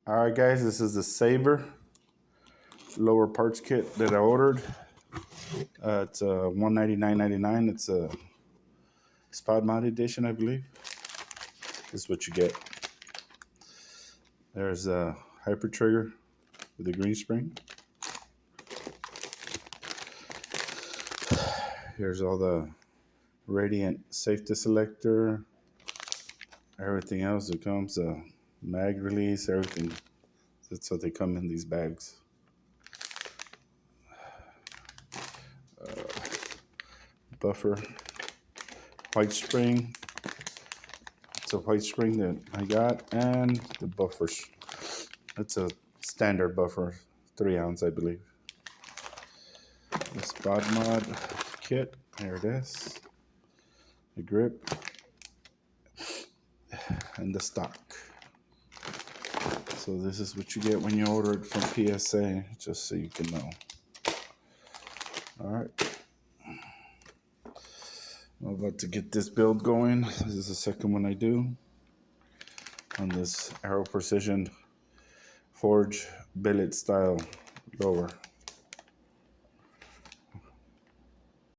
All right, guys, this is the Sabre lower parts kit that I ordered. It's $199.99. It's a Sopmod edition, I believe. This is what you get. There's a hyper trigger with a green spring. Here's all the radiant safety selector. Everything else that comes, mag release, everything. That's what they come in these bags. Buffer, white spring. It's a white spring that I got, and the buffers. It's a standard buffer, 3 ounce, I believe. The Sopmod kit, there it is. The grip and the stock. So this is what you get when you order it from PSA, just so you can know. All right. I'm about to get this build going. This is the second one I do on this Aero Precision Forge billet style lower.